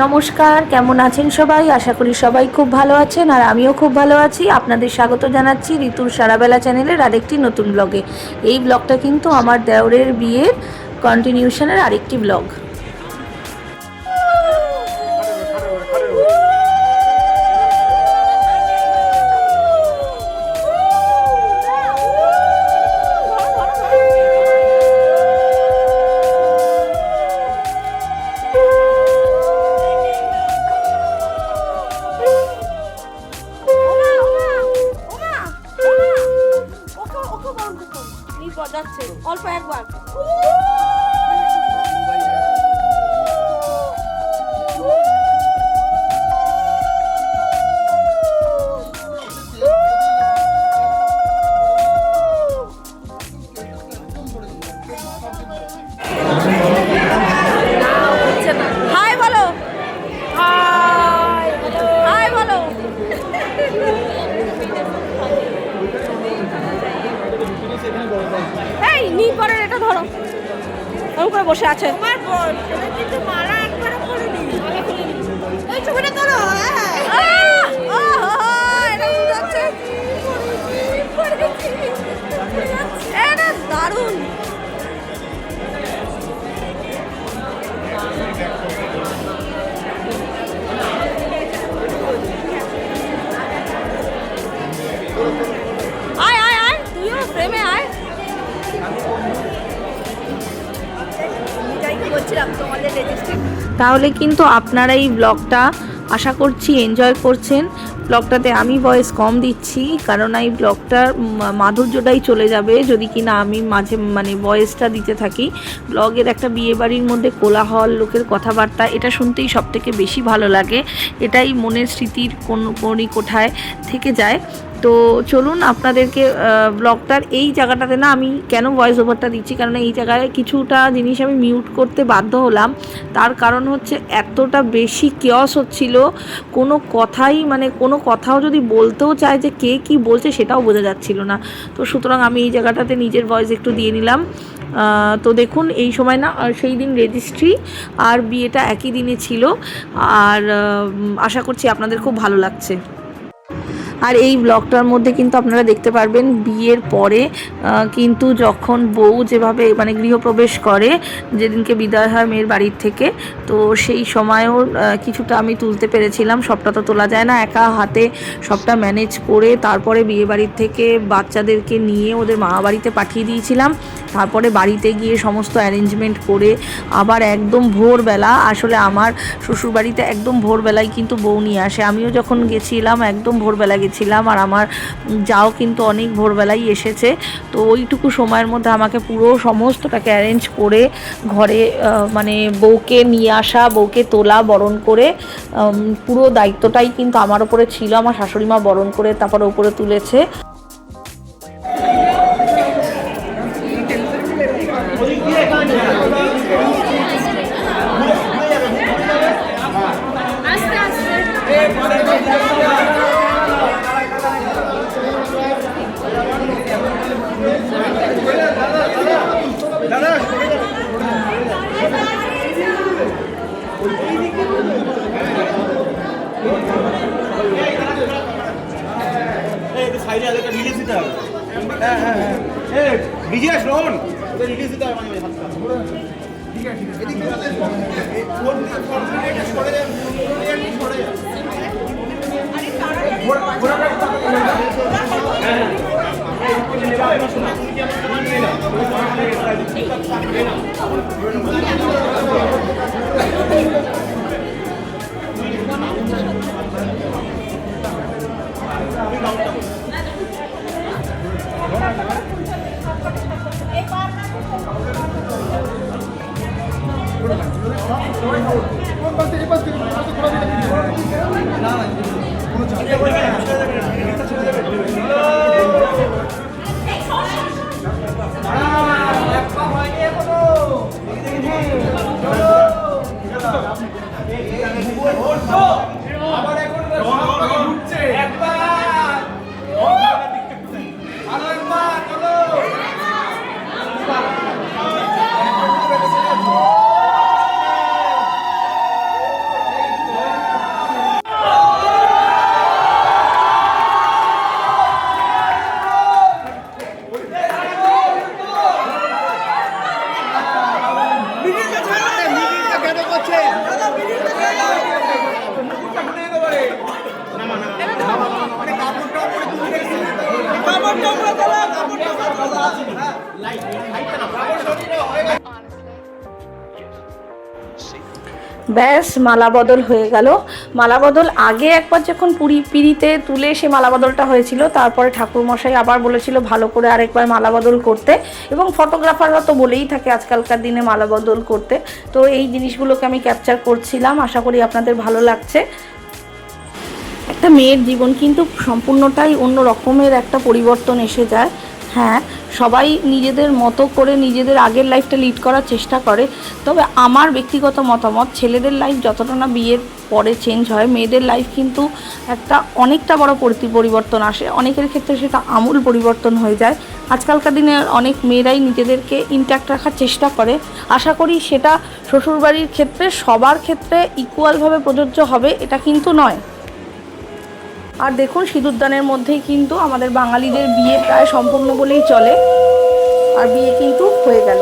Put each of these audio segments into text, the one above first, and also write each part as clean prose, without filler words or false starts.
নমস্কার, কেমন আছেন সবাই? আশা করি সবাই খুব ভালো আছেন আর আমিও খুব ভালো আছি। আপনাদের স্বাগত জানাচ্ছি ঋতুর সারাবেলা চ্যানেলের আরেকটি নতুন ব্লগে। এই ব্লগটা কিন্তু আমার দেওরের বিয়ের কন্টিনিউশনের আরেকটি ব্লগ। যাচ্ছে অল্প একবার হাই বলো, হাই বলো। এই নি পরে এটা ধরো, ওরকম করে বসে আছে। আমার বোন কিন্তু মালা একবার করে নি, এই ছবিটা ধরো। এটা দারুণ। আয় আয় আয়, তুইও প্রেমে আয়। তাহলে কিন্তু আপনারা এই ব্লগটা আশা করছি এনজয় করছেন। ব্লগটাতে আমি ভয়েস কম দিচ্ছি, কারণ এই ব্লগটার মাধুর্যটাই চলে যাবে যদি কিনা আমি মাঝে ভয়েসটা দিতে থাকি। ব্লগের একটা বিয়ে বাড়ির মধ্যে কোলাহল, লোকের কথাবার্তা, এটা শুনতেই সবথেকে বেশি ভালো লাগে। এটাই মনের স্মৃতির কোণে কোঠায় থেকে যায়। তো চলুন আপনাদেরকে ব্লগটার এই জায়গাটাতে না আমি কেন ভয়েস ওভারটা দিচ্ছি, কারণ এই জায়গায় কিছুটা জিনিস আমি মিউট করতে বাধ্য হলাম। তার কারণ হচ্ছে এতটা বেশি কেয়স হচ্ছিল, কোনো কথাও যদি বলতেও চায় যে কে কি বলছে সেটাও বোঝা যাচ্ছিল না। তো সুতরাং আমি এই জায়গাটাতে নিজের ভয়েস একটু দিয়ে নিলাম। তো দেখুন এই সময় না সেই দিন রেজিস্ট্রি আর বিয়েটা একই দিনে ছিল, আর আশা করছি আপনাদের খুব ভালো লাগছে। আর এই ব্লগটার মধ্যে কিন্তু আপনারা দেখতে পারবেন বিয়ের পরে কিন্তু যখন বউ যেভাবে গৃহপ্রবেশ করে, যেদিনকে বিদায় হয় মেয়ের বাড়ির থেকে, তো সেই সময়ও কিছুটা আমি তুলতে পেরেছিলাম। সবটা তো তোলা যায় না, একা হাতে সবটা ম্যানেজ করে তারপরে বিয়ে বাড়ির থেকে বাচ্চাদেরকে নিয়ে ওদের মামা বাড়িতে পাঠিয়ে দিয়েছিলাম। তারপরে বাড়িতে গিয়ে সমস্ত অ্যারেঞ্জমেন্ট করে আবার একদম ভোরবেলা, আসলে আমার শ্বশুরবাড়িতে একদম ভোরবেলায় কিন্তু বউ নিয়ে আসে। আমিও যখন গেছিলাম একদম ভোরবেলা গেছিলাম, আর আমার যাও কিন্তু অনেক ভোরবেলাই এসেছে। তো ওইটুকু সময়ের মধ্যে আমাকে পুরো সমস্তটাকে অ্যারেঞ্জ করে ঘরে বউকে নিয়ে আসা, বউকে তোলা, বরণ করে পুরো দায়িত্বটাই কিন্তু আমার ওপরে ছিল। আমার শাশুড়িমা বরণ করে তারপরে উপরে তুলেছে। ব্যাস মালা বদল হয়ে গেল। মালা বদল আগে একবার যখন পিড়িতে তুলে সে মালা বদলটা হয়েছিল, তারপরে ঠাকুরমশাই আবার বলেছিল ভালো করে আরেকবার মালা বদল করতে, এবং ফটোগ্রাফাররা তো বলেই থাকে আজকালকার দিনে মালা বদল করতে। তো এই জিনিসগুলোকে আমি ক্যাপচার করছিলাম, আশা করি আপনাদের ভালো লাগছে। একটা মেয়ের জীবন কিন্তু সম্পূর্ণটাই অন্য রকমের একটা পরিবর্তন এসে যায়। হ্যাঁ, সবাই নিজেদের মতো করে নিজেদের আগের লাইফটা লিড করার চেষ্টা করে, তবে আমার ব্যক্তিগত মতামত, ছেলেদের লাইফ যতটা না বিয়ের পরে চেঞ্জ হয়, মেয়েদের লাইফ কিন্তু একটা অনেকটা বড় পরিবর্তন আসে। অনেকের ক্ষেত্রে সেটা আমূল পরিবর্তন হয়ে যায়। আজকালকার দিনে অনেক মেয়েরাই নিজেদেরকে ইনট্যাক্ট রাখার চেষ্টা করে। আশা করি সেটা শ্বশুরবাড়ির ক্ষেত্রে সবার ক্ষেত্রে ইকুয়ালভাবে প্রযোজ্য হবে, এটা কিন্তু নয়। আর দেখুন, সিঁদুরদানের মধ্যেই কিন্তু আমাদের বাঙালিদের বিয়ে প্রায় সম্পূর্ণ বলেই চলে, আর বিয়ে কিন্তু হয়ে গেল।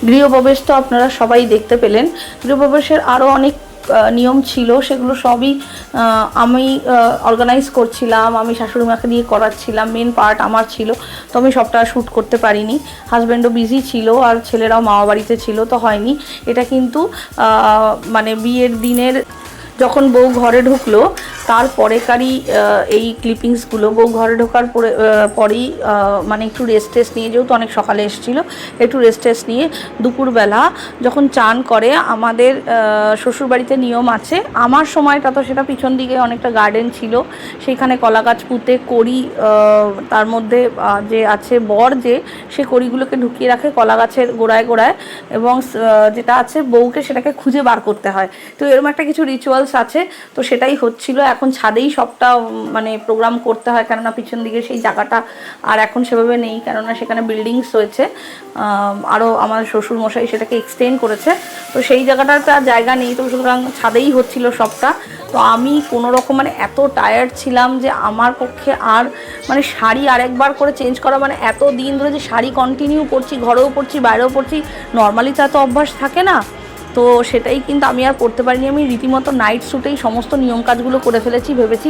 গৃহপ্রবেশ তো আপনারা সবাই দেখতে পেলেন। গৃহপ্রবেশের আরও অনেক নিয়ম ছিল, সেগুলো সবই আমি অর্গানাইজ করছিলাম, আমি শাশুড়ি মাকে দিয়ে করাচ্ছিলাম, মেন পার্ট আমার ছিল, তো আমি সবটা শ্যুট করতে পারিনি। হাজব্যান্ডও বিজি ছিল আর ছেলেরাও মামা বাড়িতে ছিল, তো হয়নি। এটা কিন্তু মানে বিয়ের দিনের যখন বউ ঘরে ঢুকলো তারপরেকারই এই ক্লিপিংসগুলো। বউ ঘরে ঢোকার পরেই মানে একটু রেস্ট নিয়ে, যেহেতু অনেক সকালে এসেছিলো, একটু রেস্ট নিয়ে দুপুরবেলা যখন চান করে, আমাদের শ্বশুরবাড়িতে নিয়ম আছে, আমার সময়টা তো সেটা পিছন দিকে অনেকটা গার্ডেন ছিল, সেইখানে কলা গাছ পুঁতে কড়ি, তার মধ্যে যে আছে বর, যে সে কড়িগুলোকে ঢুকিয়ে রাখে কলা গাছের গোড়ায় গোড়ায়, এবং যেটা আছে বউকে সেটাকে খুঁজে বার করতে হয়। তো এরকম একটা কিছু রিচুয়ালস আছে, তো সেটাই হচ্ছিল। এখন ছাদেই সবটা মানে প্রোগ্রাম করতে হয়, কেননা পিছন দিকে সেই জায়গাটা আর এখন সেভাবে নেই, কেননা সেখানে বিল্ডিংস হয়েছে, আরও আমার শ্বশুর মশাই সেটাকে এক্সটেন্ড করেছে, তো সেই জায়গাটাতে আর জায়গা নেই, তো সুতরাং ছাদেই হচ্ছিল সবটা। তো আমি কোনো রকম মানে এত টায়ার্ড ছিলাম যে আমার পক্ষে আর মানে শাড়ি আরেকবার করে চেঞ্জ করা, মানে এত দিন ধরে যে শাড়ি কন্টিনিউ পরছি, ঘরেও পরছি বাইরেও পরছি, নর্মালি তা তো অভ্যাস থাকে না, তো সেটাই কিন্তু আমি আর পড়তে পারিনি। আমি রীতিমতো নাইট শ্যুটেই সমস্ত নিয়ম কাজগুলো করে ফেলেছি, ভেবেছি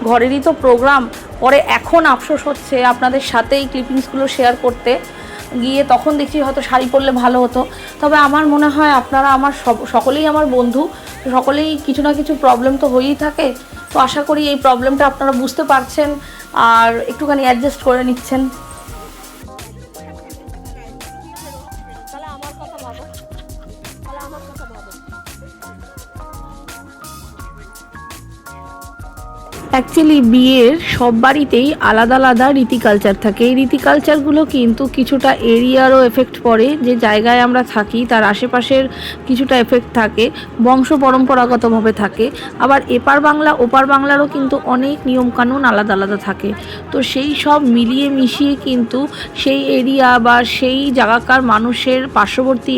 ঘরেরই তো প্রোগ্রাম। পরে এখন আফসোস হচ্ছে আপনাদের সাথে এই ক্লিপিংসগুলো শেয়ার করতে গিয়ে, তখন দেখছি হয়তো শাড়ি পরলে ভালো হতো। তবে আমার মনে হয় আপনারা আমার সকলেই আমার বন্ধু, সকলেই কিছু না কিছু প্রবলেম তো হয়েই থাকে, তো আশা করি এই প্রবলেমটা আপনারা বুঝতে পারছেন আর একটুখানি অ্যাডজাস্ট করে নিচ্ছেন। অ্যাকচুয়ালি বিয়ের সব বাড়িতেই আলাদা আলাদা রীতি কালচার থাকে। এই রীতি কালচারগুলো কিন্তু কিছুটা এরিয়ারও এফেক্ট পড়ে, যে জায়গায় আমরা থাকি তার আশেপাশের কিছুটা এফেক্ট থাকে, বংশ পরম্পরাগতভাবে থাকে। আবার এপার বাংলা ওপার বাংলারও কিন্তু অনেক নিয়মকানুন আলাদা আলাদা থাকে। তো সেই সব মিলিয়ে মিশিয়ে কিন্তু সেই এরিয়া বা সেই জায়গাকার মানুষের পার্শ্ববর্তী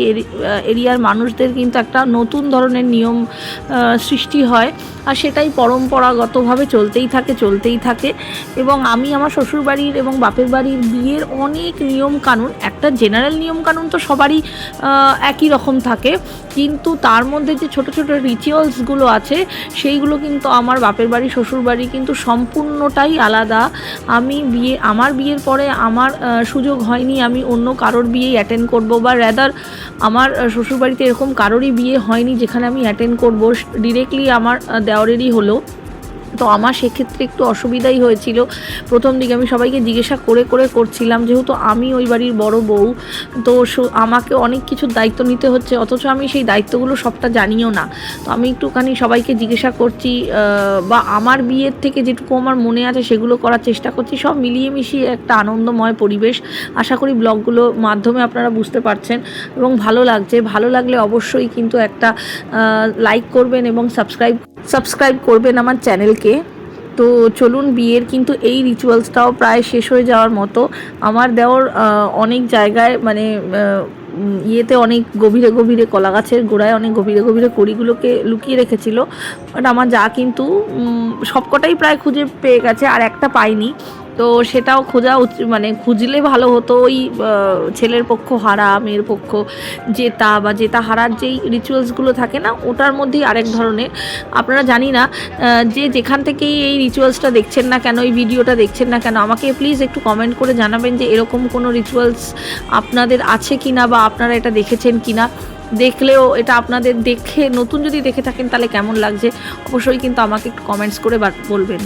এরিয়ার মানুষদের কিন্তু একটা নতুন ধরনের নিয়ম সৃষ্টি হয়, আর সেটাই পরম্পরাগতভাবে চলতেই থাকে। এবং আমি আমার শ্বশুরবাড়ির এবং বাপের বাড়ির বিয়ের অনেক নিয়মকানুন, একটা জেনারেল নিয়মকানুন তো সবারই একই রকম থাকে, কিন্তু তার মধ্যে যে ছোট ছোট রিচুয়ালসগুলো আছে সেইগুলো কিন্তু আমার বাপের বাড়ি শ্বশুরবাড়ি কিন্তু সম্পূর্ণটাই আলাদা। আমার বিয়ের পরে আমার সুযোগ হয়নি আমি অন্য কারোর বিয়েই অ্যাটেন্ড করব, বা র্যাদার আমার শ্বশুরবাড়িতে এরকম কারোরই বিয়ে হয়নি যেখানে আমি অ্যাটেন্ড করব। ডিরেক্টলি আমার দেওরেরই হলো, তো আমার সেক্ষেত্রে একটু অসুবিধাই হয়েছিল। প্রথম দিকে আমি সবাইকে জিজ্ঞাসা করে করছিলাম, যেহেতু আমি ওই বাড়ির বড় বউ, তো আমাকে অনেক কিছুর দায়িত্ব নিতে হচ্ছে, অথচ আমি সেই দায়িত্বগুলো সবটা জানিও না। তো আমি একটুখানি সবাইকে জিজ্ঞাসা করছি, বা আমার বিয়ের থেকে যেটুকু আমার মনে আছে সেগুলো করার চেষ্টা করছি। সব মিলিয়ে মিশিয়ে একটা আনন্দময় পরিবেশ। আশা করি ব্লগগুলোর মাধ্যমে আপনারা বুঝতে পারছেন এবং ভালো লাগছে। ভালো লাগলে অবশ্যই কিন্তু একটা লাইক করবেন এবং সাবস্ক্রাইব করবেন আমার চ্যানেলকে। তো তো চলুন, বিয়ের কিন্তু এই রিচুয়ালসটাও প্রায় শেষ হয়ে যাওয়ার মতো। আমার দেওর অনেক জায়গায় মানে ইয়েতে অনেক গভীরে গভীরে কলা গাছের গোড়ায় অনেক গভীরে গভীরে কড়িগুলোকে লুকিয়ে রেখেছিল, বাট আমার যা কিন্তু সবকটাই প্রায় খুঁজে পেয়ে গেছে, আর একটা পাইনি। তো সেটাও খোঁজা মানে খুঁজলে ভালো হতো। ওই ছেলের পক্ষ হারা মেয়ের পক্ষ জেতা, বা জেতা হারার যেই রিচুয়ালসগুলো থাকে না, ওটার মধ্যেই আরেক ধরনের। আপনারা জানি না যে যেখান থেকেই এই রিচুয়ালসটা দেখছেন না কেন, এই ভিডিওটা দেখছেন না কেন, আমাকে প্লিজ একটু কমেন্ট করে জানাবেন যে এরকম কোনো রিচুয়ালস আপনাদের আছে কি না, বা আপনারা এটা দেখেছেন কি না। দেখলেও এটা আপনাদের দেখে নতুন যদি দেখে থাকেন তাহলে কেমন লাগছে অবশ্যই কিন্তু আমাকে একটু কমেন্টস করে বলবেন।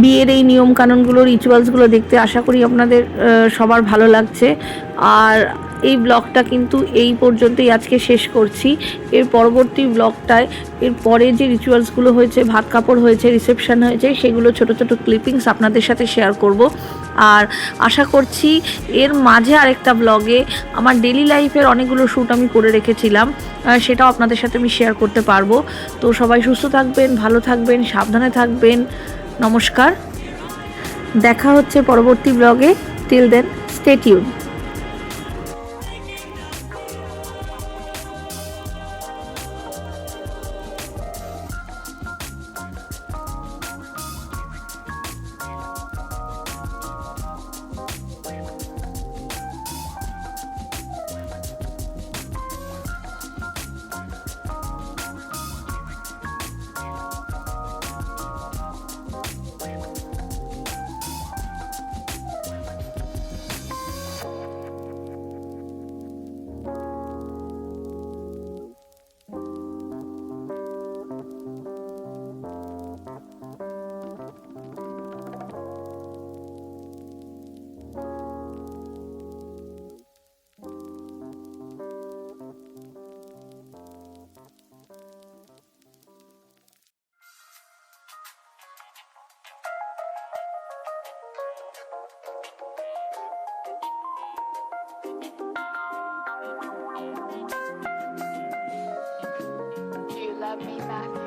বিয়ের এই নিয়মকানুনগুলো রিচুয়ালসগুলো দেখতে আশা করি আপনাদের সবার ভালো লাগছে। আর এই ব্লগটা কিন্তু এই পর্যন্তই আজকে শেষ করছি। এর পরবর্তী ব্লগটায় এর পরে যে রিচুয়ালসগুলো হয়েছে, ভাত কাপড় হয়েছে, রিসেপশন হয়েছে, সেগুলো ছোট ছোট ক্লিপিংস আপনাদের সাথে শেয়ার করব। আর আশা করছি এর মাঝে আরেকটা ব্লগে আমার ডেলি লাইফের অনেকগুলো শ্যুট আমি করে রেখেছিলাম, সেটাও আপনাদের সাথে আমি শেয়ার করতে পারবো। তো সবাই সুস্থ থাকবেন, ভালো থাকবেন, সাবধানে থাকবেন। নমস্কার, দেখা হচ্ছে পরবর্তী ব্লগে। Till then, stay tuned. You love me back.